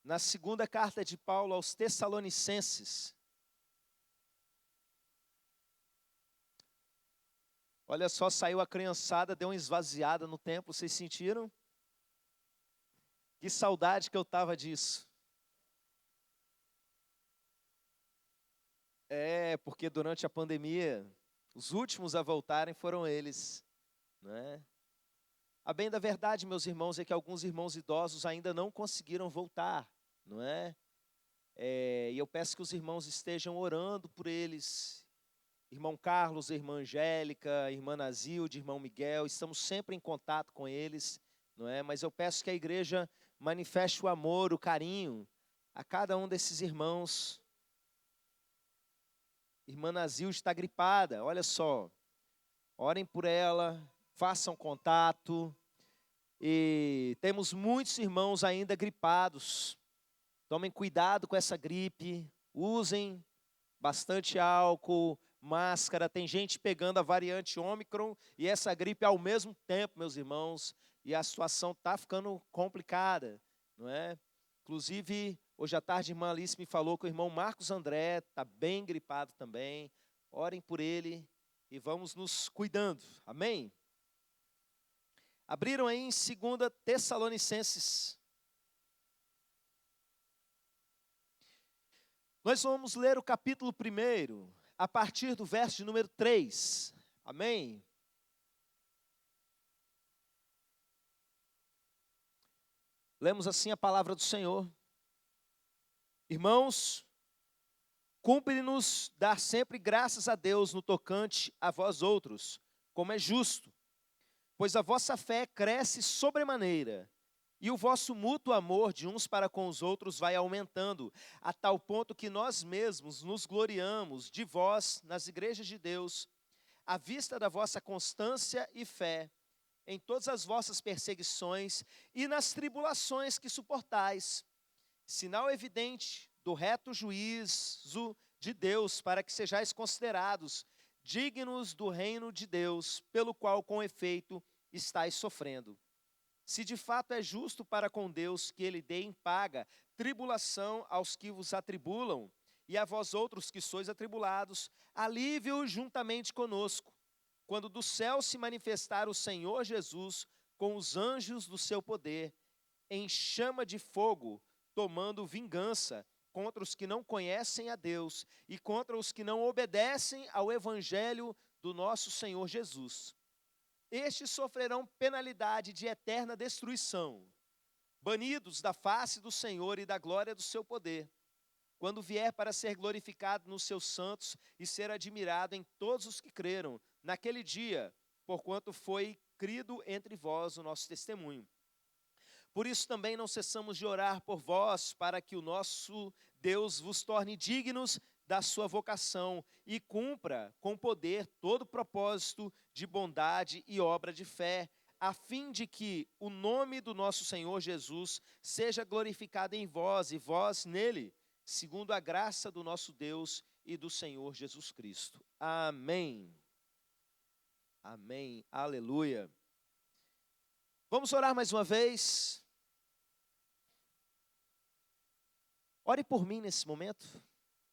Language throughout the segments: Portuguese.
na segunda carta de Paulo aos Tessalonicenses. Olha só, saiu a criançada, deu uma esvaziada no templo, vocês sentiram? Que saudade que eu estava disso. Porque durante a pandemia, os últimos a voltarem foram eles, né? A bem da verdade, meus irmãos, é que alguns irmãos idosos ainda não conseguiram voltar, não é? E eu peço que os irmãos estejam orando por eles. Irmão Carlos, irmã Angélica, irmã Nazilde, irmão Miguel, estamos sempre em contato com eles, não é? Mas eu peço que a igreja manifeste o amor, o carinho a cada um desses irmãos. Irmã Nazilde está gripada, olha só. Orem por ela, façam contato. E temos muitos irmãos ainda gripados. Tomem cuidado com essa gripe, usem bastante álcool, máscara. Tem gente pegando a variante Ômicron e essa gripe ao mesmo tempo, meus irmãos, e a situação está ficando complicada, não é? Inclusive, hoje à tarde, a irmã Alice me falou que o irmão Marcos André está bem gripado também. Orem por ele e vamos nos cuidando, amém? Abriram aí em 2 Tessalonicenses. Nós vamos ler o capítulo 1, a partir do verso de número 3. Amém? Lemos assim a palavra do Senhor. Irmãos, cumpre-nos dar sempre graças a Deus no tocante a vós outros, como é justo, pois a vossa fé cresce sobremaneira, e o vosso mútuo amor de uns para com os outros vai aumentando, a tal ponto que nós mesmos nos gloriamos de vós nas igrejas de Deus, à vista da vossa constância e fé, em todas as vossas perseguições e nas tribulações que suportais, sinal evidente do reto juízo de Deus, para que sejais considerados dignos do reino de Deus, pelo qual com efeito estáis sofrendo. Se de fato é justo para com Deus que ele dê em paga tribulação aos que vos atribulam, e a vós outros que sois atribulados, alívio juntamente conosco, quando do céu se manifestar o Senhor Jesus com os anjos do seu poder, em chama de fogo, tomando vingança contra os que não conhecem a Deus e contra os que não obedecem ao evangelho do nosso Senhor Jesus. Estes sofrerão penalidade de eterna destruição, banidos da face do Senhor e da glória do seu poder, quando vier para ser glorificado nos seus santos e ser admirado em todos os que creram, naquele dia, porquanto foi crido entre vós o nosso testemunho. Por isso também não cessamos de orar por vós, para que o nosso Deus vos torne dignos da sua vocação e cumpra com poder todo propósito de bondade e obra de fé, a fim de que o nome do nosso Senhor Jesus seja glorificado em vós e vós nele, segundo a graça do nosso Deus e do Senhor Jesus Cristo. Amém. Amém. Aleluia. Vamos orar mais uma vez. Ore por mim nesse momento.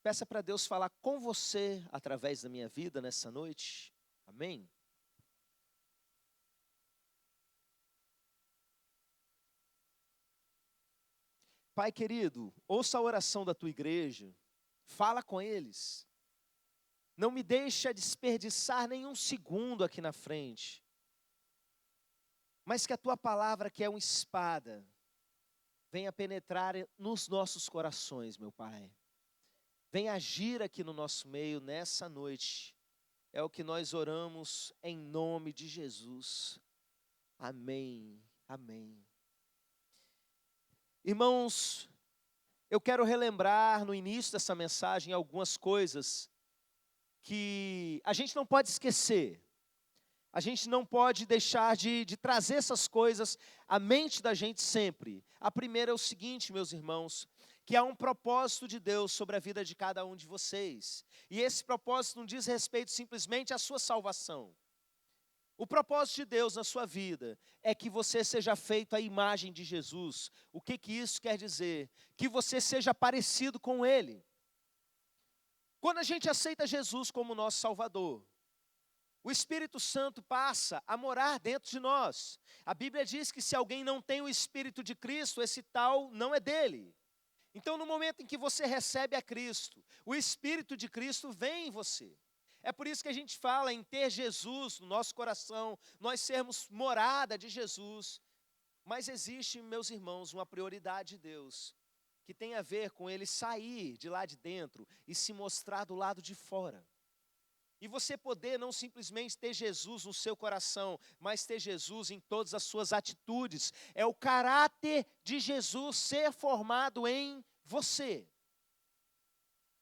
Peça para Deus falar com você através da minha vida nessa noite. Amém? Pai querido, ouça a oração da tua igreja. Fala com eles. Não me deixa desperdiçar nenhum segundo aqui na frente. Mas que a tua palavra, que é uma espada, venha penetrar nos nossos corações, meu Pai. Venha agir aqui no nosso meio nessa noite. É o que nós oramos em nome de Jesus. Amém. Amém. Irmãos, eu quero relembrar no início dessa mensagem algumas coisas que a gente não pode esquecer. A gente não pode deixar de trazer essas coisas à mente da gente sempre. A primeira é o seguinte, meus irmãos, que há um propósito de Deus sobre a vida de cada um de vocês. E esse propósito não diz respeito simplesmente à sua salvação. O propósito de Deus na sua vida é que você seja feito à imagem de Jesus. O que que isso quer dizer? Que você seja parecido com Ele. Quando a gente aceita Jesus como nosso Salvador, o Espírito Santo passa a morar dentro de nós. A Bíblia diz que se alguém não tem o Espírito de Cristo, esse tal não é dele. Então, no momento em que você recebe a Cristo, o Espírito de Cristo vem em você. É por isso que a gente fala em ter Jesus no nosso coração, nós sermos morada de Jesus. Mas existe, meus irmãos, uma prioridade de Deus, que tem a ver com Ele sair de lá de dentro e se mostrar do lado de fora. E você poder não simplesmente ter Jesus no seu coração, mas ter Jesus em todas as suas atitudes. É o caráter de Jesus ser formado em você.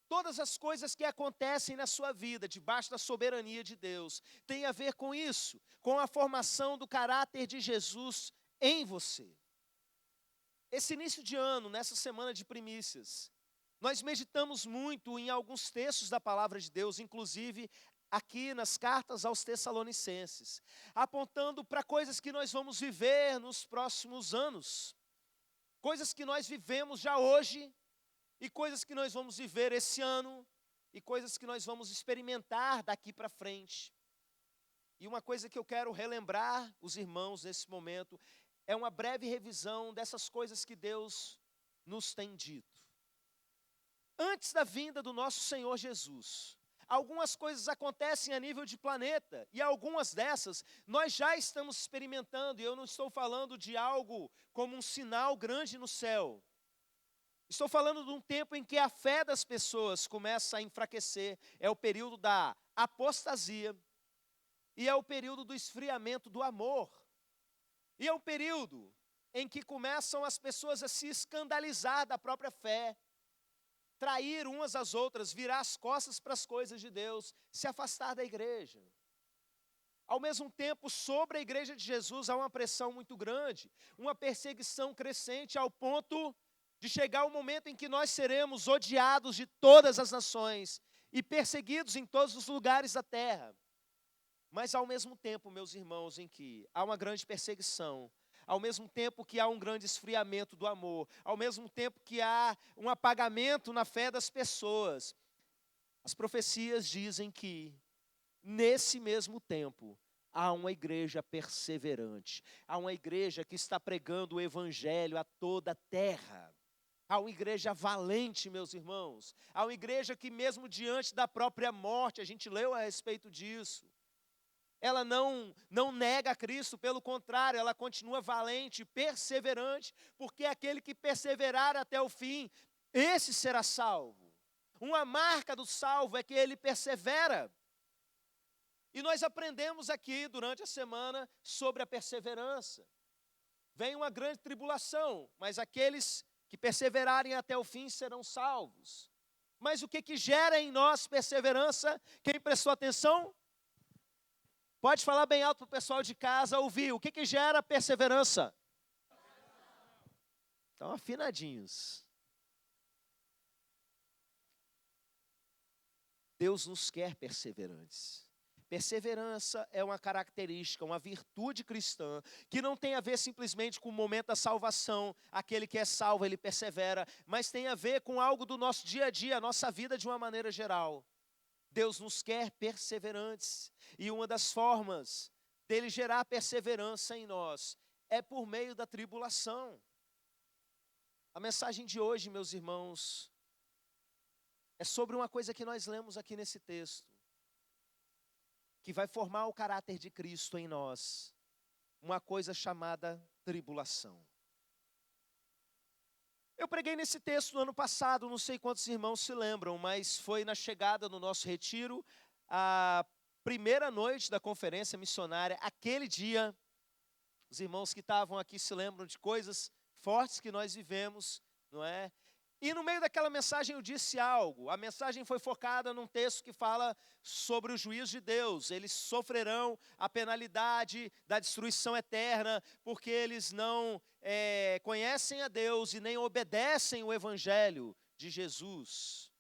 Todas as coisas que acontecem na sua vida, debaixo da soberania de Deus, tem a ver com isso, com a formação do caráter de Jesus em você. Esse início de ano, nessa semana de primícias, nós meditamos muito em alguns textos da palavra de Deus, inclusive aqui nas cartas aos Tessalonicenses, apontando para coisas que nós vamos viver nos próximos anos, coisas que nós vivemos já hoje, e coisas que nós vamos viver esse ano, e coisas que nós vamos experimentar daqui para frente. E uma coisa que eu quero relembrar os irmãos nesse momento, é uma breve revisão dessas coisas que Deus nos tem dito. Antes da vinda do nosso Senhor Jesus, algumas coisas acontecem a nível de planeta, e algumas dessas nós já estamos experimentando, e eu não estou falando de algo como um sinal grande no céu. Estou falando de um tempo em que a fé das pessoas começa a enfraquecer, é o período da apostasia, e é o período do esfriamento do amor, e é o período em que começam as pessoas a se escandalizar da própria fé, trair umas às outras, virar as costas para as coisas de Deus, se afastar da igreja. Ao mesmo tempo, sobre a igreja de Jesus há uma pressão muito grande, uma perseguição crescente ao ponto de chegar o momento em que nós seremos odiados de todas as nações e perseguidos em todos os lugares da terra. Mas ao mesmo tempo, meus irmãos, em que há uma grande perseguição, ao mesmo tempo que há um grande esfriamento do amor, ao mesmo tempo que há um apagamento na fé das pessoas, as profecias dizem que, nesse mesmo tempo, há uma igreja perseverante, há uma igreja que está pregando o evangelho a toda a terra. Há uma igreja valente, meus irmãos. Há uma igreja que mesmo diante da própria morte, a gente leu a respeito disso, ela não nega a Cristo, pelo contrário, ela continua valente, perseverante, porque aquele que perseverar até o fim, esse será salvo. Uma marca do salvo é que ele persevera. E nós aprendemos aqui durante a semana sobre a perseverança. Vem uma grande tribulação, mas aqueles que perseverarem até o fim serão salvos. Mas o que gera em nós perseverança? Quem prestou atenção? Pode falar bem alto para o pessoal de casa ouvir. O que gera perseverança? Então, afinadinhos. Deus nos quer perseverantes. Perseverança é uma característica, uma virtude cristã, que não tem a ver simplesmente com o momento da salvação. Aquele que é salvo, ele persevera, mas tem a ver com algo do nosso dia a dia, a nossa vida de uma maneira geral. Deus nos quer perseverantes, e uma das formas dele gerar perseverança em nós é por meio da tribulação. A mensagem de hoje, meus irmãos, é sobre uma coisa que nós lemos aqui nesse texto, que vai formar o caráter de Cristo em nós, uma coisa chamada tribulação. Eu preguei nesse texto no ano passado, não sei quantos irmãos se lembram, mas foi na chegada no nosso retiro, a primeira noite da conferência missionária. Aquele dia, os irmãos que estavam aqui se lembram de coisas fortes que nós vivemos, não é? E no meio daquela mensagem eu disse algo. A mensagem foi focada num texto que fala sobre o juízo de Deus. Eles sofrerão a penalidade da destruição eterna, porque eles não conhecem a Deus e nem obedecem o evangelho de Jesus.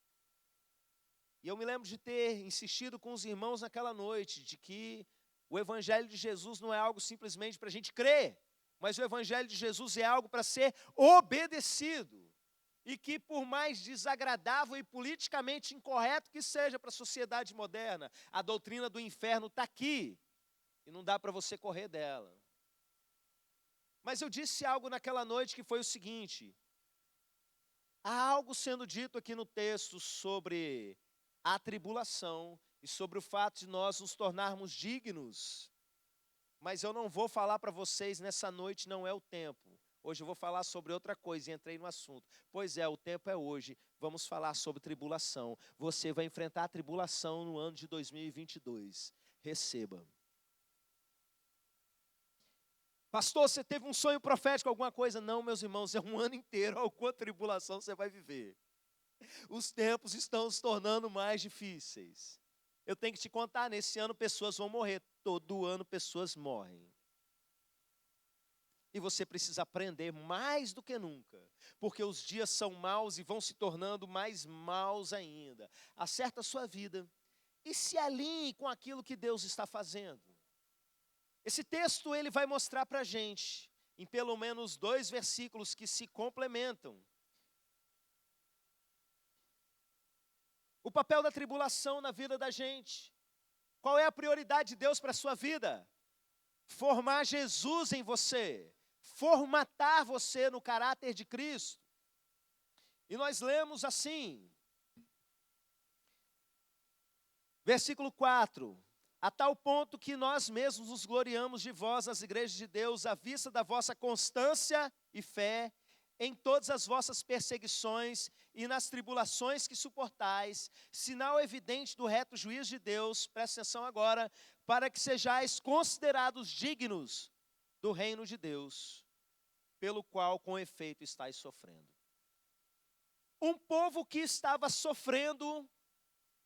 E eu me lembro de ter insistido com os irmãos naquela noite, de que O Evangelho de Jesus não é algo simplesmente para a gente crer, mas o Evangelho de Jesus é algo para ser obedecido. E que por mais desagradável e politicamente incorreto que seja para a sociedade moderna, a doutrina do inferno está aqui, e não dá para você correr dela. Mas eu disse algo naquela noite que foi o seguinte: há algo sendo dito aqui no texto sobre a tribulação e sobre o fato de nós nos tornarmos dignos. Mas eu não vou falar para vocês nessa noite, não é o tempo. Hoje eu vou falar sobre outra coisa e entrei no assunto. Pois é, o tempo é hoje. Vamos falar sobre tribulação. Você vai enfrentar a tribulação no ano de 2022. Receba. Pastor, você teve um sonho profético, alguma coisa? Não, meus irmãos, é um ano inteiro. Alguma tribulação você vai viver. Os tempos estão se tornando mais difíceis. Eu tenho que te contar, nesse ano pessoas vão morrer. Todo ano pessoas morrem. E você precisa aprender mais do que nunca, porque os dias são maus e vão se tornando mais maus ainda. Acerta a sua vida e se alinhe com aquilo que Deus está fazendo. Esse texto ele vai mostrar para a gente, em pelo menos 2 versículos que se complementam, o papel da tribulação na vida da gente. Qual é a prioridade de Deus para a sua vida? Formar Jesus em você. Formatar você no caráter de Cristo. E nós lemos assim, versículo 4, a tal ponto que nós mesmos nos gloriamos de vós nas igrejas de Deus, à vista da vossa constância e fé, em todas as vossas perseguições e nas tribulações que suportais, sinal evidente do reto juízo de Deus, presta atenção agora, para que sejais considerados dignos do reino de Deus, pelo qual com efeito estáis sofrendo. Um povo que estava sofrendo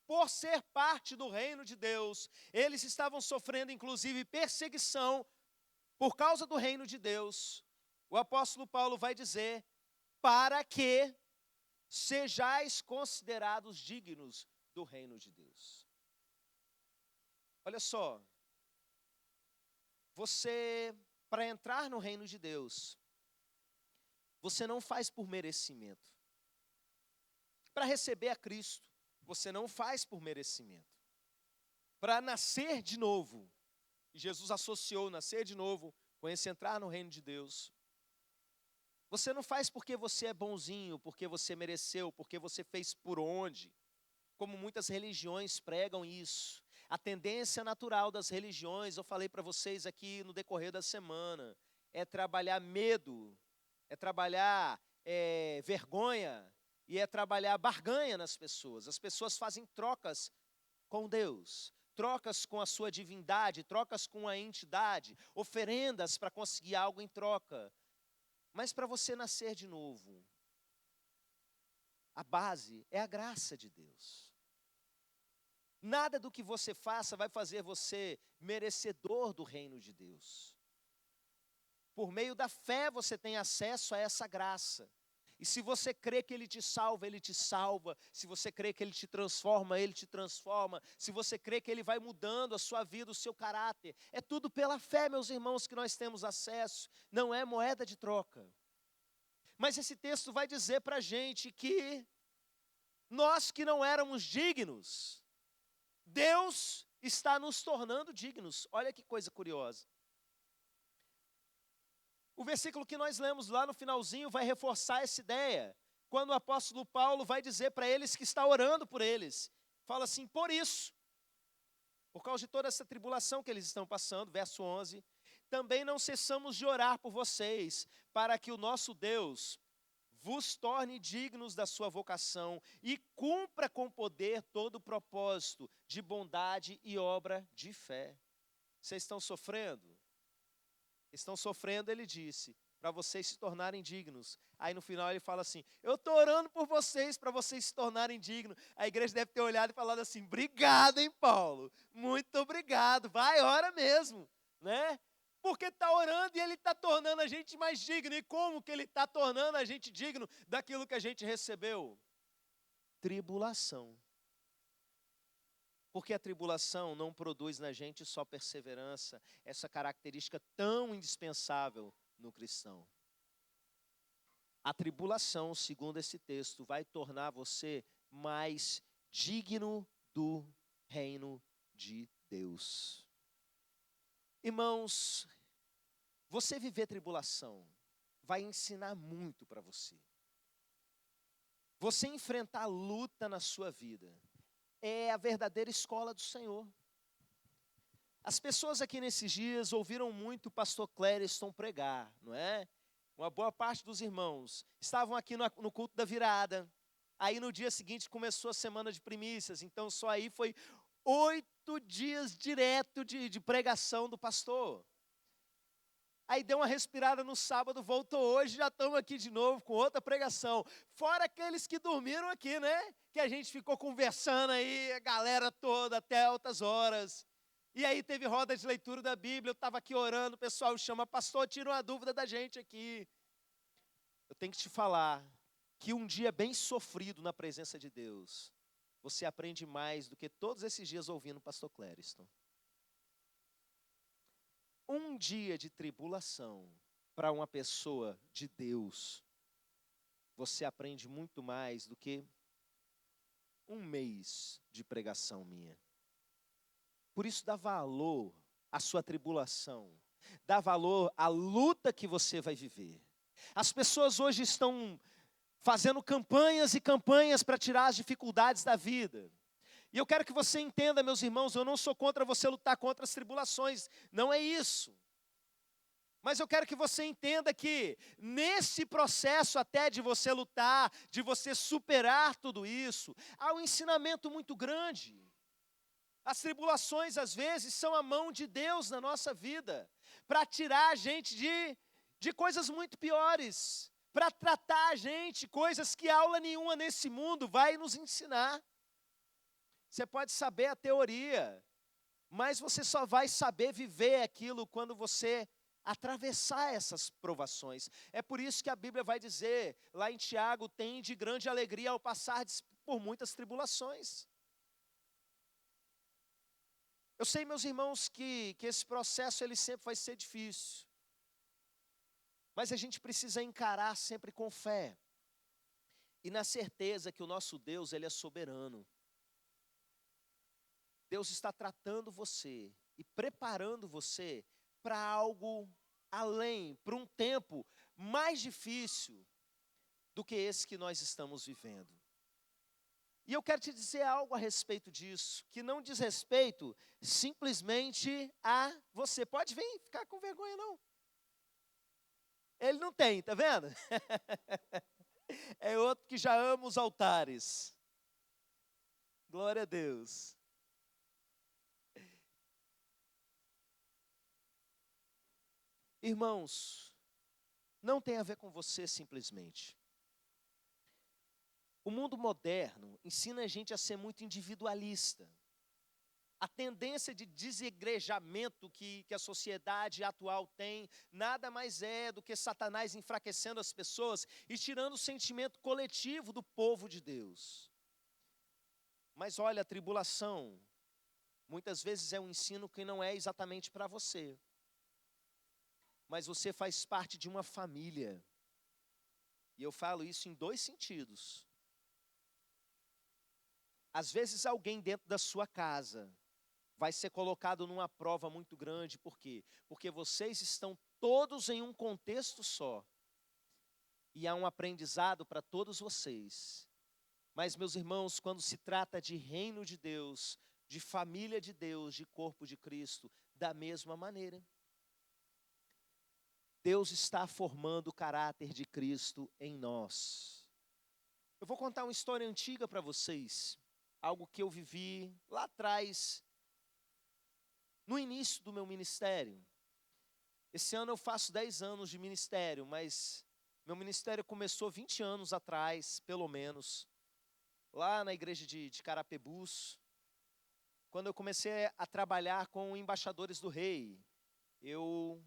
por ser parte do reino de Deus, eles estavam sofrendo inclusive perseguição por causa do reino de Deus. O apóstolo Paulo vai dizer, para que sejais considerados dignos do reino de Deus. Olha só, você, para entrar no reino de Deus, você não faz por merecimento. Para receber a Cristo, você não faz por merecimento. Para nascer de novo, e Jesus associou nascer de novo com esse entrar no reino de Deus, você não faz porque você é bonzinho, porque você mereceu, porque você fez por onde, como muitas religiões pregam isso. A tendência natural das religiões, eu falei para vocês aqui no decorrer da semana, é trabalhar medo, é trabalhar vergonha e é trabalhar barganha nas pessoas. As pessoas fazem trocas com Deus, trocas com a sua divindade, trocas com a entidade, oferendas para conseguir algo em troca. Mas para você nascer de novo, a base é a graça de Deus. Nada do que você faça vai fazer você merecedor do reino de Deus. Por meio da fé você tem acesso a essa graça. E se você crê que Ele te salva, Ele te salva. Se você crê que Ele te transforma, Ele te transforma. Se você crê que Ele vai mudando a sua vida, o seu caráter. É tudo pela fé, meus irmãos, que nós temos acesso. Não é moeda de troca. Mas esse texto vai dizer para a gente que nós que não éramos dignos, Deus está nos tornando dignos. Olha que coisa curiosa. O versículo que nós lemos lá no finalzinho vai reforçar essa ideia. Quando o apóstolo Paulo vai dizer para eles que está orando por eles. Fala assim, por isso, por causa de toda essa tribulação que eles estão passando, verso 11, também não cessamos de orar por vocês, para que o nosso Deus vos torne dignos da sua vocação e cumpra com poder todo o propósito de bondade e obra de fé. Vocês estão sofrendo? Estão sofrendo, ele disse, para vocês se tornarem dignos. Aí no final ele fala assim, eu estou orando por vocês, para vocês se tornarem dignos. A igreja deve ter olhado e falado assim, obrigado, hein, Paulo? Muito obrigado, vai, ora mesmo, né? Porque está orando e Ele está tornando a gente mais digno. E como que Ele está tornando a gente digno daquilo que a gente recebeu? Tribulação. Porque a tribulação não produz na gente só perseverança, essa característica tão indispensável no cristão. A tribulação, segundo esse texto, vai tornar você mais digno do reino de Deus. Irmãos, você viver tribulação vai ensinar muito para você. Você enfrentar luta na sua vida é a verdadeira escola do Senhor. As pessoas aqui nesses dias ouviram muito o pastor Clériston pregar, não é? Uma boa parte dos irmãos estavam aqui no culto da virada. Aí no dia seguinte começou a semana de primícias, então só aí foi 8 dias direto de pregação do pastor. Aí deu uma respirada no sábado, voltou hoje, já estamos aqui de novo com outra pregação. Fora aqueles que dormiram aqui, né? Que a gente ficou conversando aí, a galera toda, até altas horas. E aí teve roda de leitura da Bíblia, eu estava aqui orando, o pessoal chama, pastor, tira uma dúvida da gente aqui. Eu tenho que te falar que um dia bem sofrido na presença de Deus, você aprende mais do que todos esses dias ouvindo o pastor Clériston. Um dia de tribulação para uma pessoa de Deus, você aprende muito mais do que um mês de pregação minha. Por isso dá valor à sua tribulação, dá valor à luta que você vai viver. As pessoas hoje estão fazendo campanhas e campanhas para tirar as dificuldades da vida. E eu quero que você entenda, meus irmãos, eu não sou contra você lutar contra as tribulações, não é isso. Mas eu quero que você entenda que nesse processo até de você lutar, de você superar tudo isso, há um ensinamento muito grande. As tribulações, às vezes, são a mão de Deus na nossa vida, para tirar a gente de coisas muito piores, para tratar a gente coisas que aula nenhuma nesse mundo vai nos ensinar. Você pode saber a teoria, mas você só vai saber viver aquilo quando você atravessar essas provações. É por isso que a Bíblia vai dizer, lá em Tiago, tem de grande alegria ao passar por muitas tribulações. Eu sei, meus irmãos, que esse processo ele sempre vai ser difícil. Mas a gente precisa encarar sempre com fé. E na certeza que o nosso Deus, ele é soberano. Deus está tratando você e preparando você para algo além, para um tempo mais difícil do que esse que nós estamos vivendo. E eu quero te dizer algo a respeito disso, que não diz respeito simplesmente a você. Pode vir, ficar com vergonha não. Ele não tem, tá vendo? É outro que já ama os altares. Glória a Deus. Irmãos, não tem a ver com você simplesmente. O mundo moderno ensina a gente a ser muito individualista. A tendência de desigrejamento que a sociedade atual tem, nada mais é do que Satanás enfraquecendo as pessoas e tirando o sentimento coletivo do povo de Deus. Mas olha, a tribulação, muitas vezes é um ensino que não é exatamente para você. Mas você faz parte de uma família. E eu falo isso em 2 sentidos. Às vezes alguém dentro da sua casa vai ser colocado numa prova muito grande, por quê? Porque vocês estão todos em um contexto só. E há um aprendizado para todos vocês. Mas, meus irmãos, quando se trata de reino de Deus, de família de Deus, de corpo de Cristo, da mesma maneira. Deus está formando o caráter de Cristo em nós. Eu vou contar uma história antiga para vocês. Algo que eu vivi lá atrás, no início do meu ministério. Esse ano eu faço 10 anos de ministério, mas meu ministério começou 20 anos atrás, pelo menos, lá na igreja de Carapebus, quando eu comecei a trabalhar com embaixadores do rei. Eu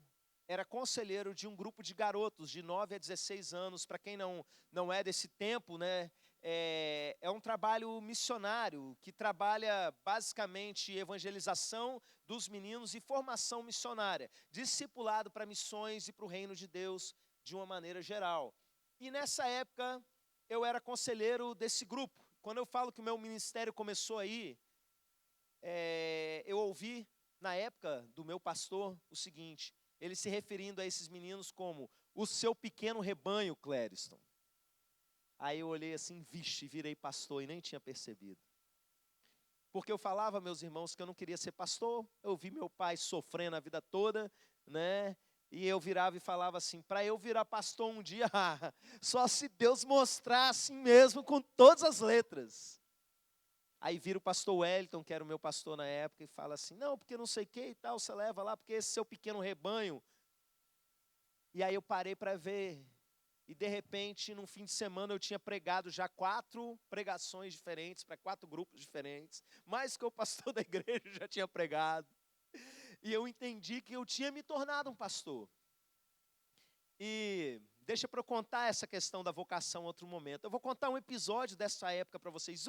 era conselheiro de um grupo de garotos de 9 a 16 anos, para quem não é desse tempo, né? é um trabalho missionário que trabalha basicamente evangelização dos meninos e formação missionária, discipulado para missões e para o reino de Deus de uma maneira geral. E nessa época eu era conselheiro desse grupo. Quando eu falo que o meu ministério começou aí, eu ouvi na época do meu pastor o seguinte, ele se referindo a esses meninos como o seu pequeno rebanho, Clériston. Aí eu olhei assim, vixe, virei pastor e nem tinha percebido. Porque eu falava, meus irmãos, que eu não queria ser pastor. Eu vi meu pai sofrendo a vida toda, né? E eu virava e falava assim, para eu virar pastor um dia, só se Deus mostrar assim mesmo, com todas as letras. Aí vira o pastor Wellington, que era o meu pastor na época, e fala assim, não, porque não sei o que e tal, você leva lá, porque esse seu pequeno rebanho. E aí eu parei para ver. E de repente, num fim de semana, eu tinha pregado já 4 pregações diferentes, para 4 grupos diferentes, mais que o pastor da igreja já tinha pregado. E eu entendi que eu tinha me tornado um pastor. E deixa para eu contar essa questão da vocação em outro momento. Eu vou contar um episódio dessa época para vocês.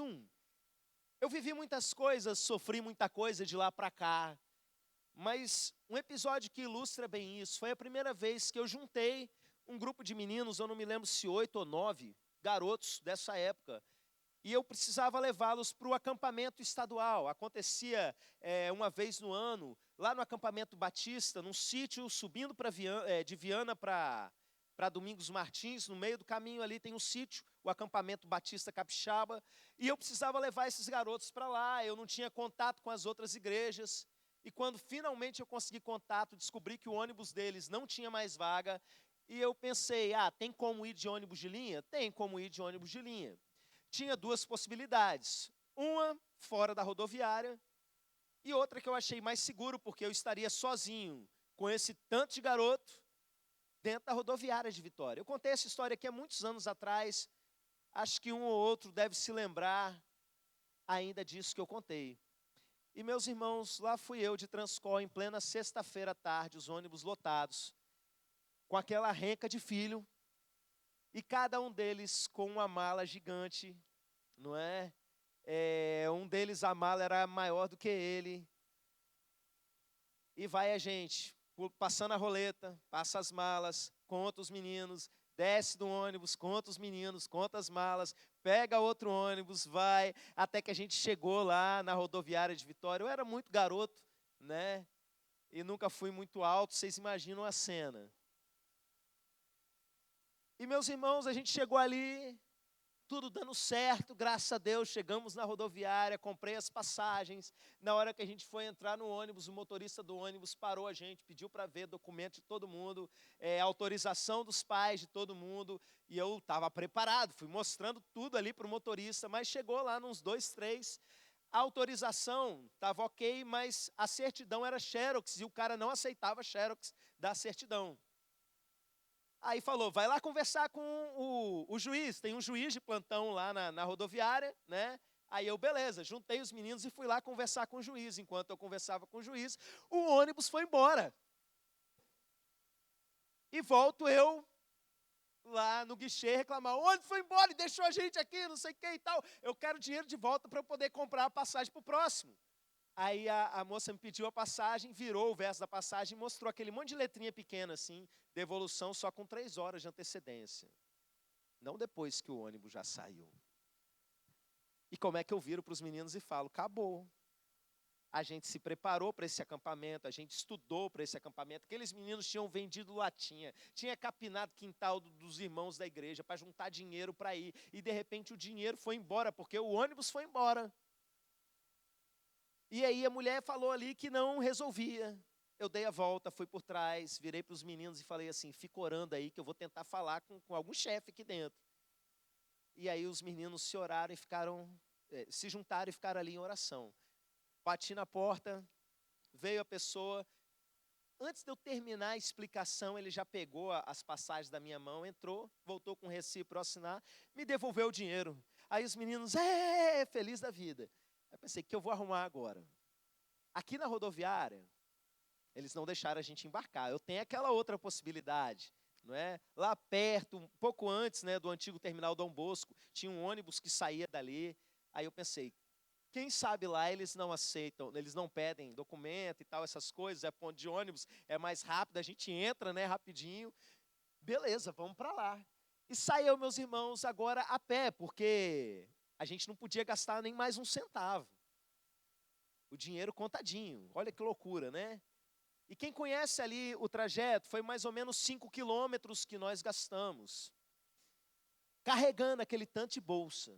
Eu vivi muitas coisas, sofri muita coisa de lá para cá. Mas um episódio que ilustra bem isso, foi a primeira vez que eu juntei um grupo de meninos, eu não me lembro se 8 ou 9 garotos dessa época, e eu precisava levá-los para o acampamento estadual. Acontecia uma vez no ano, lá no acampamento Batista, num sítio subindo de Viana para Domingos Martins, no meio do caminho ali tem um sítio, o acampamento Batista Capixaba, e eu precisava levar esses garotos para lá, eu não tinha contato com as outras igrejas, e quando finalmente eu consegui contato, descobri que o ônibus deles não tinha mais vaga, e eu pensei, tem como ir de ônibus de linha? Tem como ir de ônibus de linha. Tinha 2 possibilidades, uma fora da rodoviária, e outra que eu achei mais seguro, porque eu estaria sozinho, com esse tanto de garoto, dentro da rodoviária de Vitória. Eu contei essa história aqui há muitos anos atrás, acho que um ou outro deve se lembrar ainda disso que eu contei. E meus irmãos, lá fui eu de Transcol, em plena sexta-feira à tarde, os ônibus lotados, com aquela renca de filho, e cada um deles com uma mala gigante, não é? Um deles, a mala era maior do que ele, e vai a gente, passando a roleta, passa as malas, conta os meninos, desce do ônibus, conta os meninos, conta as malas, pega outro ônibus, vai, até que a gente chegou lá na rodoviária de Vitória. Eu era muito garoto, né? E nunca fui muito alto, vocês imaginam a cena. E meus irmãos, a gente chegou ali, tudo dando certo, graças a Deus, chegamos na rodoviária, comprei as passagens. Na hora que a gente foi entrar no ônibus, o motorista do ônibus parou a gente, pediu para ver documento de todo mundo, autorização dos pais de todo mundo, e eu estava preparado, fui mostrando tudo ali para o motorista, mas chegou lá nos 2, 3, a autorização estava ok, mas a certidão era xerox, e o cara não aceitava xerox da certidão. Aí falou, vai lá conversar com o juiz, tem um juiz de plantão lá na rodoviária, né? Aí eu, beleza, juntei os meninos e fui lá conversar com o juiz. Enquanto eu conversava com o juiz, o ônibus foi embora. E volto eu lá no guichê reclamar, o ônibus foi embora e deixou a gente aqui, não sei o que e tal. Eu quero dinheiro de volta para eu poder comprar a passagem para o próximo. Aí a moça me pediu a passagem, virou o verso da passagem e mostrou aquele monte de letrinha pequena assim, devolução só com 3 horas de antecedência. Não depois que o ônibus já saiu. E como é que eu viro para os meninos e falo, acabou. A gente se preparou para esse acampamento, a gente estudou para esse acampamento. Aqueles meninos tinham vendido latinha, tinha capinado quintal dos irmãos da igreja para juntar dinheiro para ir. E de repente o dinheiro foi embora, porque o ônibus foi embora. E aí a mulher falou ali que não resolvia. Eu dei a volta, fui por trás, virei para os meninos e falei assim, fica orando aí que eu vou tentar falar com algum chefe aqui dentro. E aí os meninos se juntaram e ficaram ali em oração. Bati na porta, veio a pessoa. Antes de eu terminar a explicação, ele já pegou as passagens da minha mão, entrou, voltou com o recibo para assinar, me devolveu o dinheiro. Aí os meninos, feliz da vida. Aí pensei, que eu vou arrumar agora? Aqui na rodoviária, eles não deixaram a gente embarcar. Eu tenho aquela outra possibilidade, não é? Lá perto, um pouco antes, né, do antigo terminal Dom Bosco, tinha um ônibus que saía dali. Aí eu pensei, quem sabe lá eles não aceitam, eles não pedem documento e tal, essas coisas, é ponto de ônibus, é mais rápido, a gente entra, né, rapidinho. Beleza, vamos para lá. E saiu, meus irmãos, agora a pé, porque a gente não podia gastar nem mais um centavo. O dinheiro contadinho, olha que loucura, né? E quem conhece ali o trajeto, foi mais ou menos 5 quilômetros que nós gastamos, carregando aquele tanto de bolsa,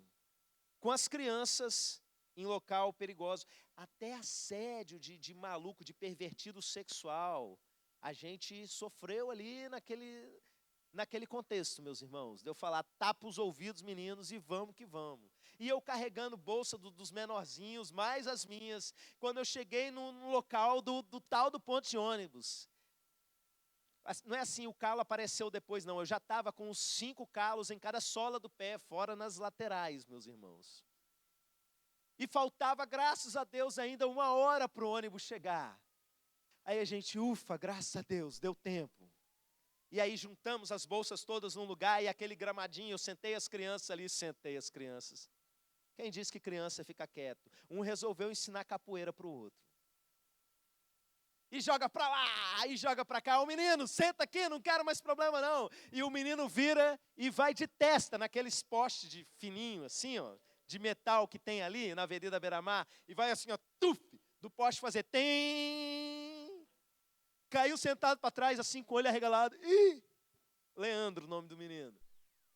com as crianças em local perigoso, até assédio de maluco, de pervertido sexual, a gente sofreu ali naquele contexto, meus irmãos, de eu falar, tapa os ouvidos, meninos, e vamos que vamos. E eu carregando bolsa dos menorzinhos, mais as minhas, quando eu cheguei no local do tal do ponto de ônibus. Não é assim, o calo apareceu depois, não. Eu já estava com os 5 calos em cada sola do pé, fora nas laterais, meus irmãos. E faltava, graças a Deus, ainda 1 hora para o ônibus chegar. Aí a gente, ufa, graças a Deus, deu tempo. E aí juntamos as bolsas todas num lugar e aquele gramadinho, eu sentei as crianças ali, sentei as crianças. Quem disse que criança fica quieto? Um resolveu ensinar capoeira para o outro. E joga para lá, e joga para cá. O menino, senta aqui, não quero mais problema não. E o menino vira e vai de testa naqueles postes de fininho, assim, ó, de metal que tem ali na Avenida Beira-Mar. E vai assim, ó, tuf, do poste fazer tem. Caiu sentado para trás, assim, com o olho arregalado. Ih! Leandro, o nome do menino.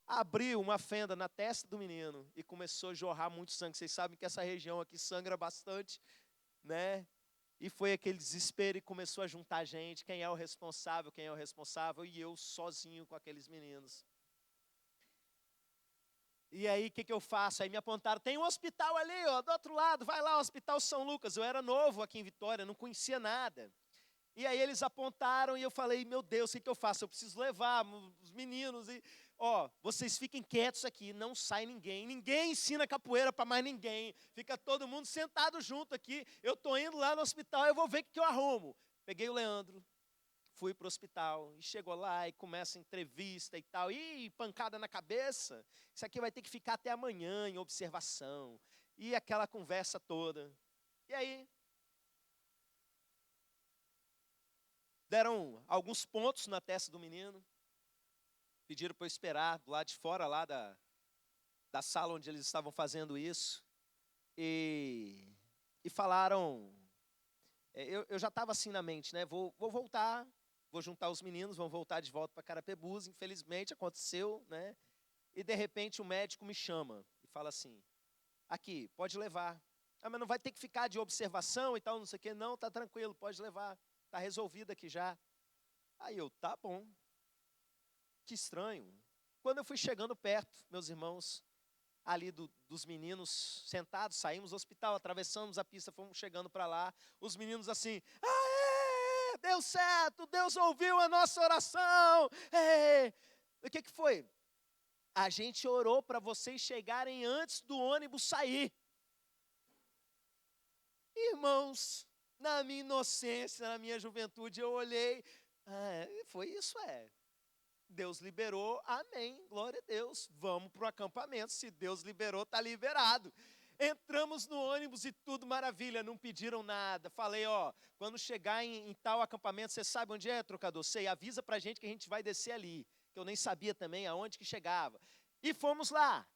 Abriu uma fenda na testa do menino e começou a jorrar muito sangue. Vocês sabem que essa região aqui sangra bastante, né? E foi aquele desespero e começou a juntar gente. Quem é o responsável, quem é o responsável? E eu sozinho com aqueles meninos. E aí, o que eu faço? Aí me apontaram, tem um hospital ali, ó, do outro lado, vai lá, Hospital São Lucas. Eu era novo aqui em Vitória, não conhecia nada. E aí eles apontaram e eu falei, meu Deus, o que eu faço? Eu preciso levar os meninos e, ó, vocês fiquem quietos aqui, não sai ninguém. Ninguém ensina capoeira para mais ninguém. Fica todo mundo sentado junto aqui. Eu estou indo lá no hospital, eu vou ver o que eu arrumo. Peguei o Leandro, fui para o hospital e chegou lá e começa a entrevista e tal. Ih, pancada na cabeça. Isso aqui vai ter que ficar até amanhã em observação. E aquela conversa toda. E aí, deram alguns pontos na testa do menino, pediram para eu esperar do lado de fora lá da sala onde eles estavam fazendo isso, e falaram, eu já estava assim na mente, né, vou voltar, vou juntar os meninos, vão voltar de volta para Carapebus, infelizmente aconteceu, né, e de repente o médico me chama e fala assim, aqui, pode levar. Ah, mas não vai ter que ficar de observação e tal, não sei o quê, não, tá tranquilo, pode levar. Está resolvido aqui já. Aí eu, tá bom. Que estranho. Quando eu fui chegando perto, meus irmãos, ali dos meninos sentados, saímos do hospital, atravessamos a pista, fomos chegando para lá. Os meninos assim, aê, deu certo, Deus ouviu a nossa oração. Aê. O que foi? A gente orou para vocês chegarem antes do ônibus sair. Irmãos, na minha inocência, na minha juventude, eu olhei, foi isso, Deus liberou, amém, glória a Deus, vamos para o acampamento, se Deus liberou, está liberado. Entramos no ônibus e tudo maravilha, não pediram nada. Falei, ó, quando chegar em tal acampamento, você sabe onde é, trocador? Sei, avisa para a gente que a gente vai descer ali, que eu nem sabia também aonde que chegava. E fomos lá,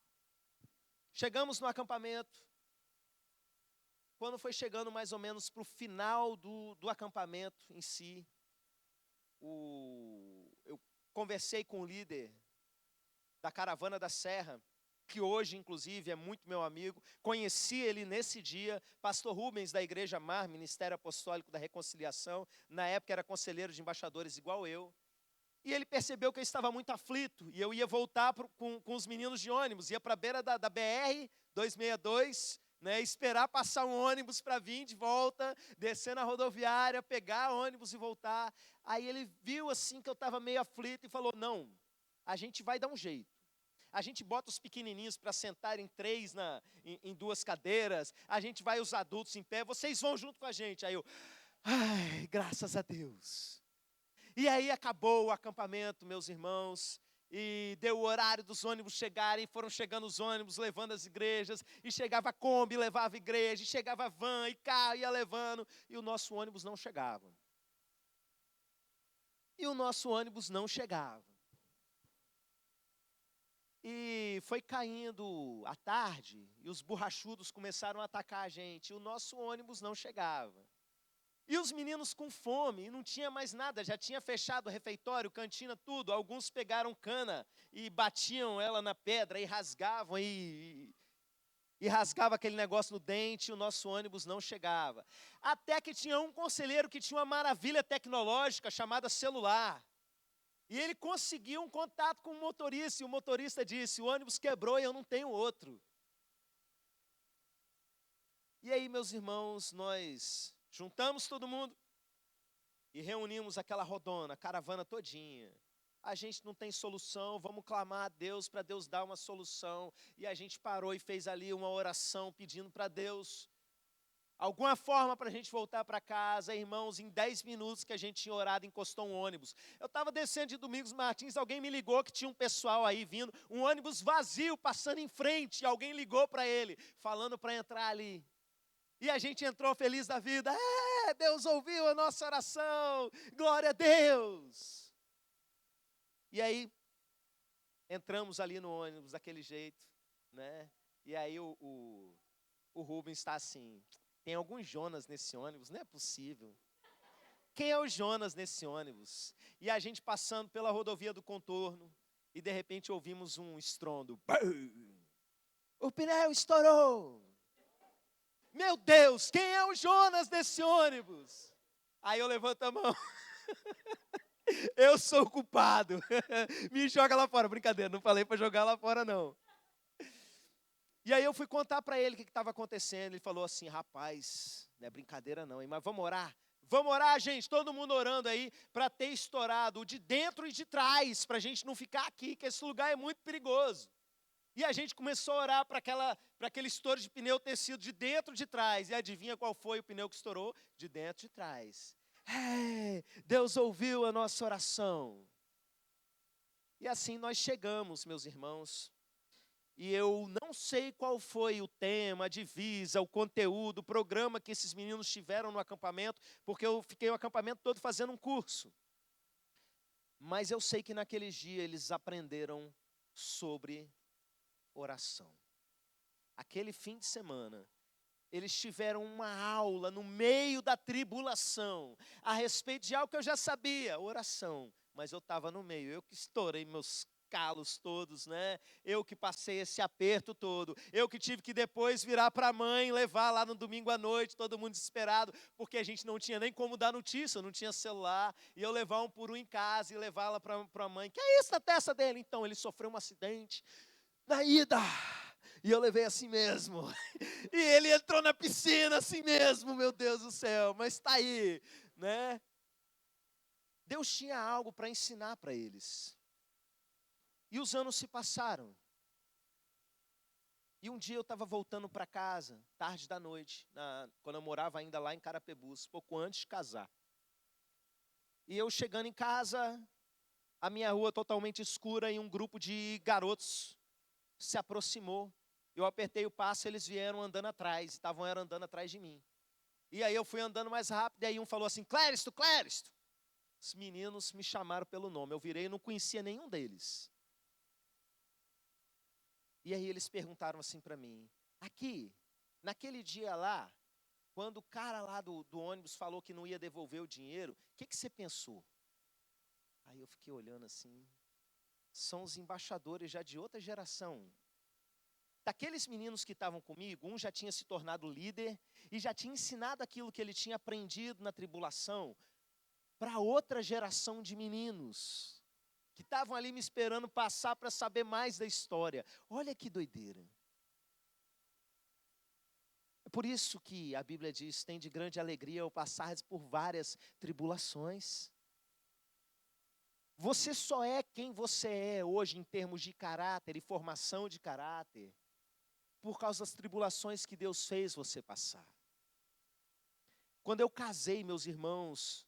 chegamos no acampamento. Quando foi chegando mais ou menos para o final do acampamento em si, eu conversei com o líder da Caravana da Serra, que hoje, inclusive, é muito meu amigo. Conheci ele nesse dia, pastor Rubens, da Igreja Mar, Ministério Apostólico da Reconciliação. Na época era conselheiro de embaixadores igual eu. E ele percebeu que eu estava muito aflito, e eu ia voltar com os meninos de ônibus, ia para a beira da BR-262, né, esperar passar um ônibus para vir de volta, descer na rodoviária, pegar ônibus e voltar. Aí ele viu assim que eu estava meio aflito e falou, não, a gente vai dar um jeito. A gente bota os pequenininhos para sentar em 3 em 2 cadeiras, a gente vai os adultos em pé, vocês vão junto com a gente. Aí eu, ai, graças a Deus. E aí acabou o acampamento, meus irmãos, e deu o horário dos ônibus chegarem, foram chegando os ônibus levando as igrejas, e chegava a Kombi, levava a igreja, e chegava a van, e carro ia levando, e o nosso ônibus não chegava. E o nosso ônibus não chegava. E foi caindo a tarde, e os borrachudos começaram a atacar a gente, e o nosso ônibus não chegava. E os meninos com fome, e não tinha mais nada, já tinha fechado o refeitório, cantina, tudo. Alguns pegaram cana e batiam ela na pedra e rasgavam, e rasgava aquele negócio no dente, e o nosso ônibus não chegava. Até que tinha um conselheiro que tinha uma maravilha tecnológica chamada celular. E ele conseguiu um contato com o motorista, e o motorista disse, o ônibus quebrou e eu não tenho outro. E aí, meus irmãos, nós juntamos todo mundo e reunimos aquela rodona, a caravana todinha. A gente não tem solução, vamos clamar a Deus para Deus dar uma solução. E a gente parou e fez ali uma oração pedindo para Deus alguma forma para a gente voltar para casa. Irmãos, em 10 minutos que a gente tinha orado, encostou um ônibus. Eu estava descendo de Domingos Martins, alguém me ligou que tinha um pessoal aí vindo, um ônibus vazio passando em frente, e alguém ligou para ele, falando para entrar ali. E a gente entrou feliz da vida. Deus ouviu a nossa oração, glória a Deus. E aí, entramos ali no ônibus daquele jeito, né? E aí o Rubens está assim, tem algum Jonas nesse ônibus? Não é possível. Quem é o Jonas nesse ônibus? E a gente passando pela rodovia do contorno, e de repente ouvimos um estrondo. O pneu estourou. Meu Deus, quem é o Jonas desse ônibus? Aí eu levanto a mão. Eu sou o culpado. Me joga lá fora. Brincadeira, não falei para jogar lá fora, não. E aí eu fui contar para ele o que estava acontecendo. Ele falou assim, rapaz, não é brincadeira não, hein? Mas vamos orar? Vamos orar, gente, todo mundo orando aí para ter estourado o de dentro e de trás, para a gente não ficar aqui, que esse lugar é muito perigoso. E a gente começou a orar para aquele estouro de pneu ter sido de dentro e de trás. E adivinha qual foi o pneu que estourou? De dentro e de trás. Deus ouviu a nossa oração. E assim nós chegamos, meus irmãos. E eu não sei qual foi o tema, a divisa, o conteúdo, o programa que esses meninos tiveram no acampamento, porque eu fiquei o acampamento todo fazendo um curso. Mas eu sei que naquele dia eles aprenderam sobre oração. Aquele fim de semana, eles tiveram uma aula no meio da tribulação, a respeito de algo que eu já sabia, oração. Mas eu estava no meio, eu que estourei meus calos todos, né? Eu que passei esse aperto todo, eu que tive que depois virar para a mãe, levar lá no domingo à noite, todo mundo desesperado, porque a gente não tinha nem como dar notícia, não tinha celular, e eu levar um por um em casa e levá-la para a mãe. Que é isso na testa dele? Então, ele sofreu um acidente na ida, e eu levei assim mesmo, e ele entrou na piscina assim mesmo, meu Deus do céu, mas está aí, né? Deus tinha algo para ensinar para eles, e os anos se passaram, e um dia eu estava voltando para casa, tarde da noite, quando eu morava ainda lá em Carapebus, pouco antes de casar, e eu chegando em casa, a minha rua totalmente escura, e um grupo de garotos se aproximou. Eu apertei o passo, eles vieram andando atrás, estavam andando atrás de mim. E aí eu fui andando mais rápido, e aí um falou assim, Cléristo, Cléristo. Os meninos me chamaram pelo nome, eu virei e não conhecia nenhum deles. E aí eles perguntaram assim para mim, aqui, naquele dia lá, quando o cara lá do ônibus falou que não ia devolver o dinheiro, o que você pensou? Aí eu fiquei olhando assim, são os embaixadores já de outra geração. Daqueles meninos que estavam comigo, um já tinha se tornado líder e já tinha ensinado aquilo que ele tinha aprendido na tribulação para outra geração de meninos que estavam ali me esperando passar para saber mais da história. Olha que doideira. É por isso que a Bíblia diz, tem de grande alegria ao passares por várias tribulações. Você só é quem você é hoje em termos de caráter e formação de caráter por causa das tribulações que Deus fez você passar. Quando eu casei, meus irmãos,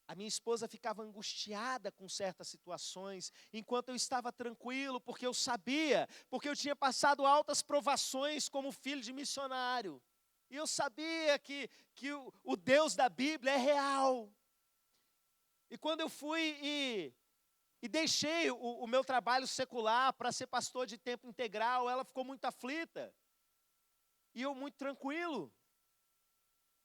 A minha esposa ficava angustiada com certas situações, enquanto eu estava tranquilo, porque eu sabia, porque eu tinha passado altas provações como filho de missionário. E eu sabia que o Deus da Bíblia é real. E quando eu fui e deixei o meu trabalho secular para ser pastor de tempo integral, ela ficou muito aflita. E eu muito tranquilo.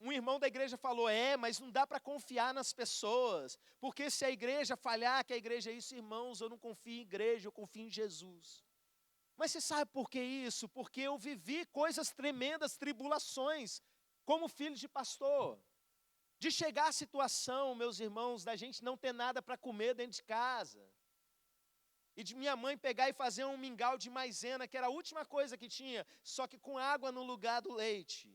Um irmão da igreja falou, mas não dá para confiar nas pessoas, porque se a igreja falhar, que a igreja é isso, irmãos, eu não confio em igreja, eu confio em Jesus. Mas você sabe por que isso? Porque eu vivi coisas tremendas, tribulações, como filho de pastor. De chegar à situação, meus irmãos, da gente não ter nada para comer dentro de casa. E de minha mãe pegar e fazer um mingau de maisena, que era a última coisa que tinha, só que com água no lugar do leite.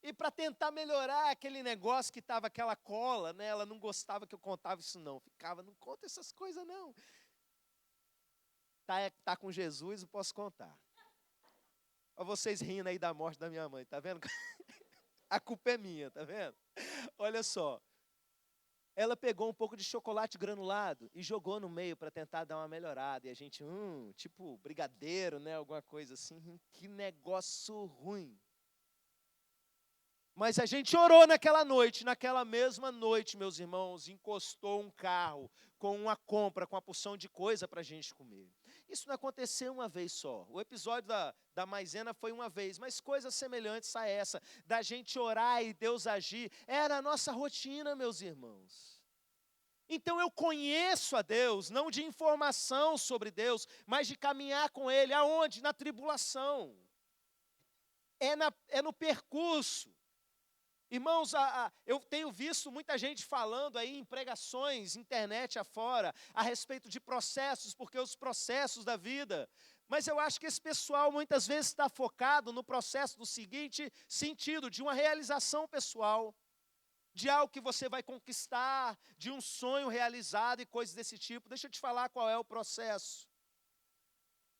E para tentar melhorar aquele negócio que estava aquela cola, né? Ela não gostava que eu contava isso não. Ficava, não conta essas coisas não. Tá com Jesus, eu posso contar. Olha vocês rindo aí da morte da minha mãe, tá vendo? A culpa é minha, tá vendo? Olha só. Ela pegou um pouco de chocolate granulado e jogou no meio para tentar dar uma melhorada. E a gente, tipo brigadeiro, né? Alguma coisa assim. Que negócio ruim. Mas a gente orou naquela mesma noite, meus irmãos, encostou um carro com uma compra, com uma porção de coisa para a gente comer. Isso não aconteceu uma vez só. O episódio da maisena foi uma vez, mas coisas semelhantes a essa, da gente orar e Deus agir, era a nossa rotina, meus irmãos. Então eu conheço a Deus, não de informação sobre Deus, mas de caminhar com Ele. Aonde? Na tribulação. É no percurso. Irmãos, eu tenho visto muita gente falando aí em pregações, internet afora, a respeito de processos, porque os processos da vida. Mas eu acho que esse pessoal muitas vezes está focado no processo do seguinte sentido, de uma realização pessoal, de algo que você vai conquistar, de um sonho realizado e coisas desse tipo. Deixa eu te falar qual é o processo.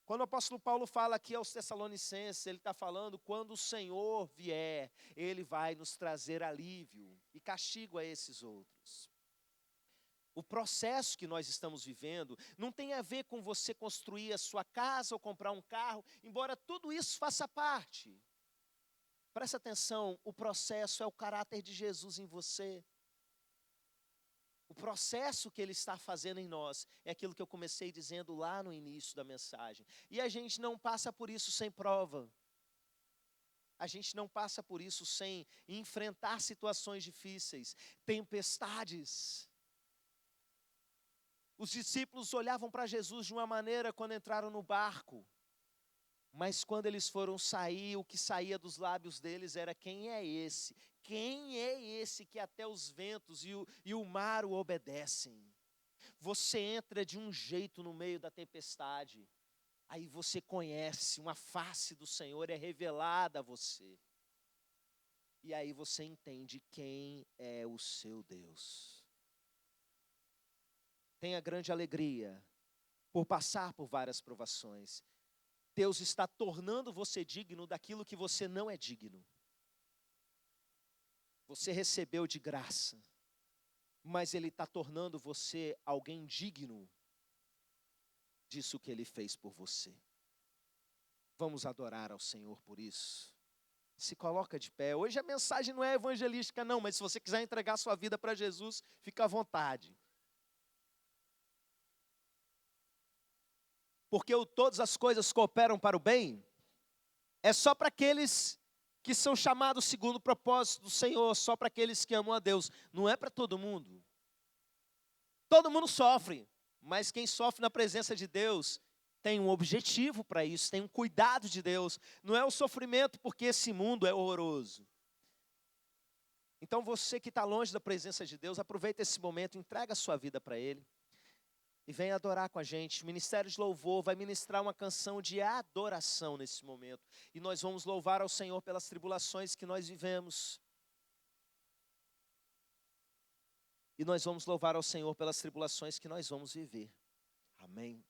Quando o apóstolo Paulo fala aqui aos Tessalonicenses, ele está falando, quando o Senhor vier, Ele vai nos trazer alívio e castigo a esses outros. O processo que nós estamos vivendo não tem a ver com você construir a sua casa ou comprar um carro, embora tudo isso faça parte. Presta atenção, o processo é o caráter de Jesus em você. O processo que Ele está fazendo em nós é aquilo que eu comecei dizendo lá no início da mensagem. E a gente não passa por isso sem prova. A gente não passa por isso sem enfrentar situações difíceis, tempestades. Os discípulos olhavam para Jesus de uma maneira quando entraram no barco. Mas quando eles foram sair, o que saía dos lábios deles era: quem é esse? Quem é esse que até os ventos e o mar o obedecem? Você entra de um jeito no meio da tempestade, aí você conhece, uma face do Senhor é revelada a você. E aí você entende quem é o seu Deus. Tenha grande alegria por passar por várias provações. Deus está tornando você digno daquilo que você não é digno. Você recebeu de graça, mas Ele está tornando você alguém digno disso que Ele fez por você. Vamos adorar ao Senhor por isso. Se coloca de pé. Hoje a mensagem não é evangelística não, mas se você quiser entregar sua vida para Jesus, fica à vontade. Porque todas as coisas cooperam para o bem, é só para aqueles que são chamados segundo o propósito do Senhor, só para aqueles que amam a Deus, não é para todo mundo. Todo mundo sofre, mas quem sofre na presença de Deus tem um objetivo para isso, tem um cuidado de Deus. Não é o sofrimento porque esse mundo é horroroso. Então você que está longe da presença de Deus, aproveita esse momento, entrega a sua vida para Ele. E vem adorar com a gente. O Ministério de Louvor vai ministrar uma canção de adoração nesse momento. E nós vamos louvar ao Senhor pelas tribulações que nós vivemos. E nós vamos louvar ao Senhor pelas tribulações que nós vamos viver. Amém.